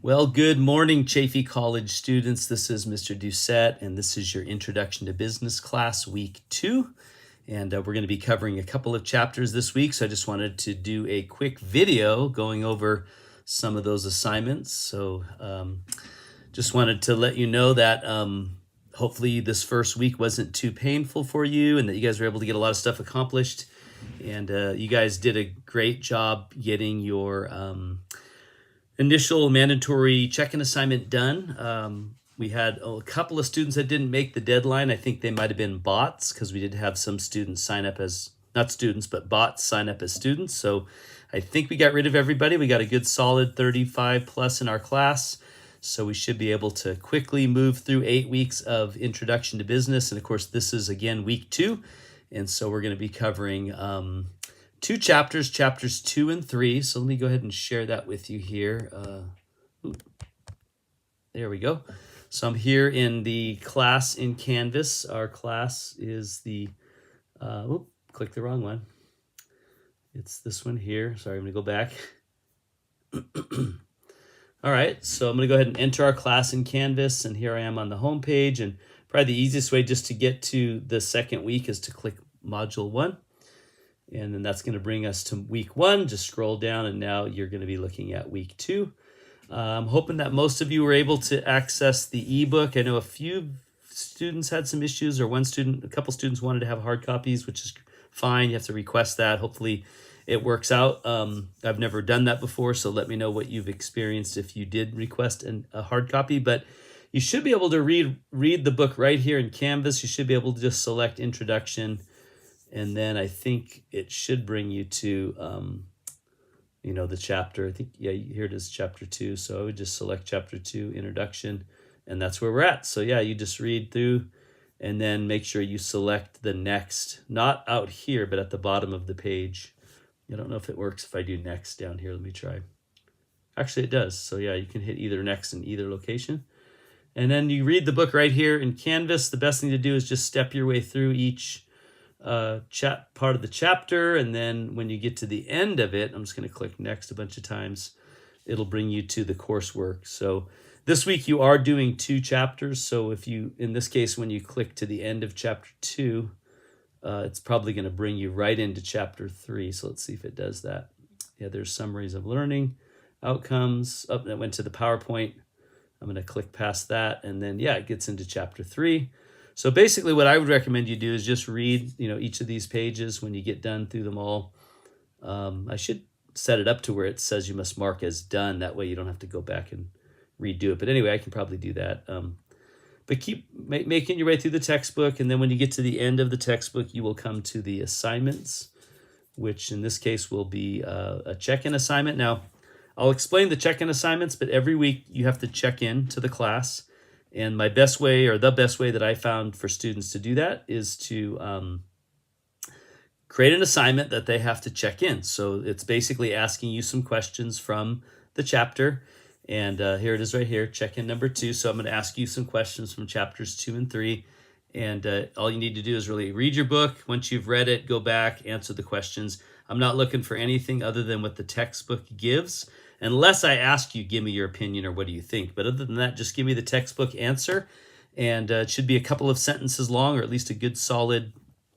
Well, good morning, Chaffey College students. This is Mr.D, and this is your Introduction to Business class, week 2. And we're going to be covering a couple of chapters this week, so I just wanted to do a quick video going over some of those assignments. So just wanted to let you know that hopefully this first week wasn't too painful for you and that you guys were able to get a lot of stuff accomplished. And you guys did a great job getting your initial mandatory check-in assignment done. We had a couple of students that didn't make the deadline. I think they might have been bots because we did have some students sign up as, not students, but bots sign up as students. So I think we got rid of everybody. We got a good solid 35 plus in our class. So we should be able to quickly move through 8 weeks of Introduction to Business. And of course, this is again week 2. And so we're going to be covering 2 chapters, chapters 2 and 3. So let me go ahead and share that with you here. There we go. So I'm here in the class in Canvas. Our class is the, click the wrong one. It's this one here. Sorry, I'm going to go back. All right, so I'm going to go ahead and enter our class in Canvas, and here I am on the home page. And probably the easiest way just to get to the second week is to click Module 1. And then that's going to bring us to week 1. Just scroll down, and now you're going to be looking at week 2. I'm hoping that most of you were able to access the ebook. I know a few students had some issues, or a couple students wanted to have hard copies, which is fine. You have to request that. Hopefully it works out. I've never done that before, so let me know what you've experienced if you did request a hard copy. But you should be able to read the book right here in Canvas. You should be able to just select Introduction, and then I think it should bring you to, the chapter. I think, yeah, here it is, chapter 2. So I would just select chapter 2, Introduction, and that's where we're at. So yeah, you just read through, and then make sure you select the next, not out here, but at the bottom of the page. I don't know if it works if I do next down here. Let me try. Actually, it does. So yeah, you can hit either next in either location. And then you read the book right here in Canvas. The best thing to do is just step your way through each part of the chapter. And then when you get to the end of it, I'm just going to click next a bunch of times. It'll bring you to the coursework. So this week you are doing 2 chapters. So if you, in this case, when you click to the end of chapter 2, it's probably going to bring you right into chapter 3. So let's see if it does that. Yeah, there's summaries of learning, outcomes. Oh, that went to the PowerPoint. I'm going to click past that. And then, yeah, it gets into chapter 3. So basically what I would recommend you do is just read, each of these pages when you get done through them all. I should set it up to where it says you must mark as done. That way you don't have to go back and redo it. But anyway, I can probably do that. But keep making your way through the textbook, and then when you get to the end of the textbook, you will come to the assignments, which in this case will be a check-in assignment. Now, I'll explain the check-in assignments, but every week you have to check in to the class, and my best way, or the best way that I found for students to do that, is to create an assignment that they have to check in. So it's basically asking you some questions from the chapter. And here it is right here, check-in number 2. So I'm going to ask you some questions from chapters 2 and 3. And all you need to do is really read your book. Once you've read it, go back, answer the questions. I'm not looking for anything other than what the textbook gives, unless I ask you, give me your opinion or what do you think. But other than that, just give me the textbook answer. And it should be a couple of sentences long, or at least a good solid,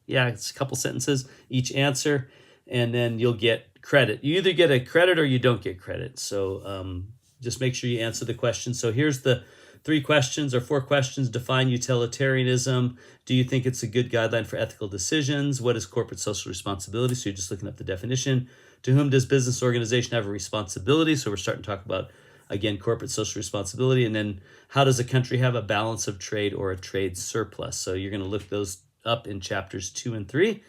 it's a couple sentences each answer. And then you'll get credit. You either get a credit or you don't get credit. So just make sure you answer the question. So here's the 3 questions or 4 questions. Define utilitarianism. Do you think it's a good guideline for ethical decisions? What is corporate social responsibility? So you're just looking up the definition. To whom does business organization have a responsibility? So we're starting to talk about, again, corporate social responsibility. And then how does a country have a balance of trade or a trade surplus? So you're going to look those up in chapters 2 and 3.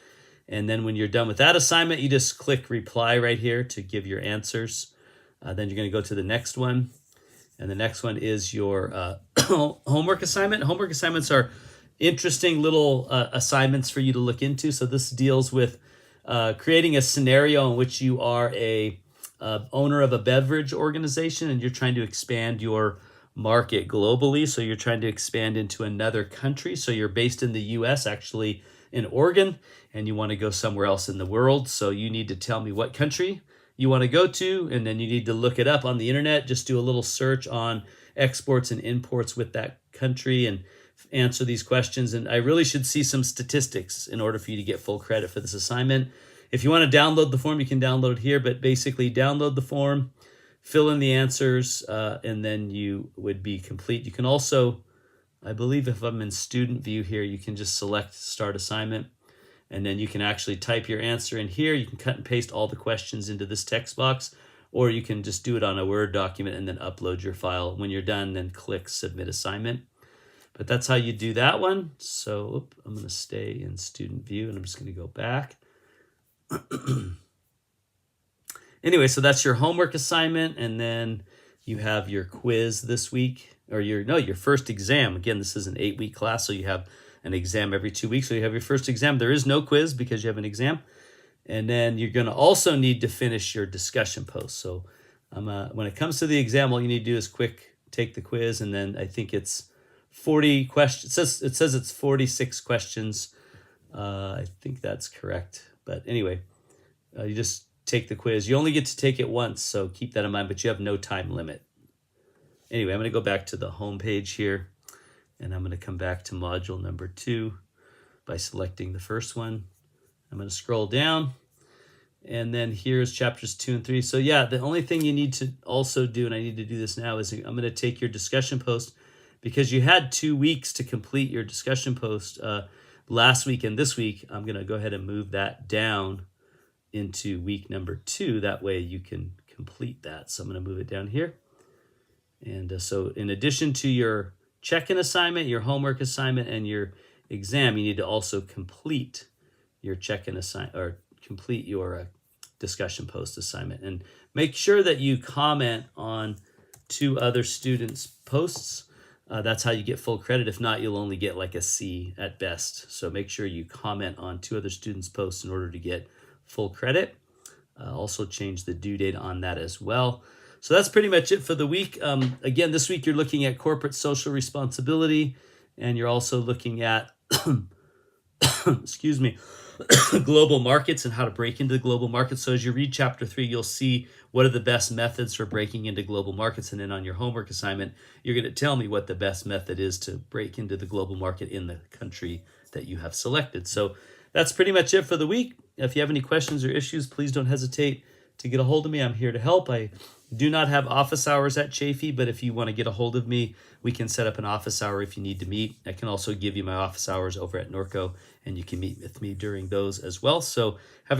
And then when you're done with that assignment, you just click reply right here to give your answers. Then you're going to go to the next one. And the next one is your homework assignment. Homework assignments are interesting little assignments for you to look into. So this deals with creating a scenario in which you are a owner of a beverage organization and you're trying to expand your market globally. So you're trying to expand into another country. So you're based in the US, actually in Oregon, and you want to go somewhere else in the world. So you need to tell me what country you want to go to, and then you need to look it up on the internet. Just do a little search on exports and imports with that country and answer these questions. And I really should see some statistics in order for you to get full credit for this assignment. If you want to download the form, you can download it here, but basically download the form, fill in the answers, and then you would be complete. You can also, I believe if I'm in student view here, you can just select start assignment, and then you can actually type your answer in here. You can cut and paste all the questions into this text box, or you can just do it on a Word document and then upload your file. When you're done, then click submit assignment. But that's how you do that one. So I'm going to stay in student view, and I'm just going to go back. Anyway, so that's your homework assignment, and then you have your quiz this week, or your first exam. Again, this is an 8-week class, so you have an exam every 2 weeks. So you have your first exam. There is no quiz because you have an exam. And then you're going to also need to finish your discussion post. So when it comes to the exam, all you need to do is take the quiz, and then I think it's 40 questions. It says it's 46 questions. I think that's correct. But anyway, you just take the quiz. You only get to take it once, so keep that in mind, but you have no time limit. Anyway, I'm going to go back to the home page here, and I'm going to come back to module number 2 by selecting the first one. I'm going to scroll down, and then here's chapters 2 and 3. So yeah, the only thing you need to also do, and I need to do this now, is I'm going to take your discussion post, because you had 2 weeks to complete your discussion post last week and this week. I'm going to go ahead and move that down into week number 2. That way you can complete that. So I'm going to move it down here. And so in addition to your check-in assignment, your homework assignment, and your exam, you need to also complete your check-in assignment, or complete your discussion post assignment. And make sure that you comment on 2 other students' posts. That's how you get full credit. If not, you'll only get like a C at best. So make sure you comment on 2 other students' posts in order to get full credit. Also change the due date on that as well. So that's pretty much it for the week. Again, this week you're looking at corporate social responsibility, and you're also looking at, excuse me, global markets and how to break into the global markets. So as you read chapter 3, you'll see what are the best methods for breaking into global markets. And then on your homework assignment, you're going to tell me what the best method is to break into the global market in the country that you have selected. So that's pretty much it for the week. If you have any questions or issues, please don't hesitate to get a hold of me. I'm here to help. I do not have office hours at Chaffey, but if you want to get a hold of me, we can set up an office hour if you need to meet. I can also give you my office hours over at Norco, and you can meet with me during those as well. So have a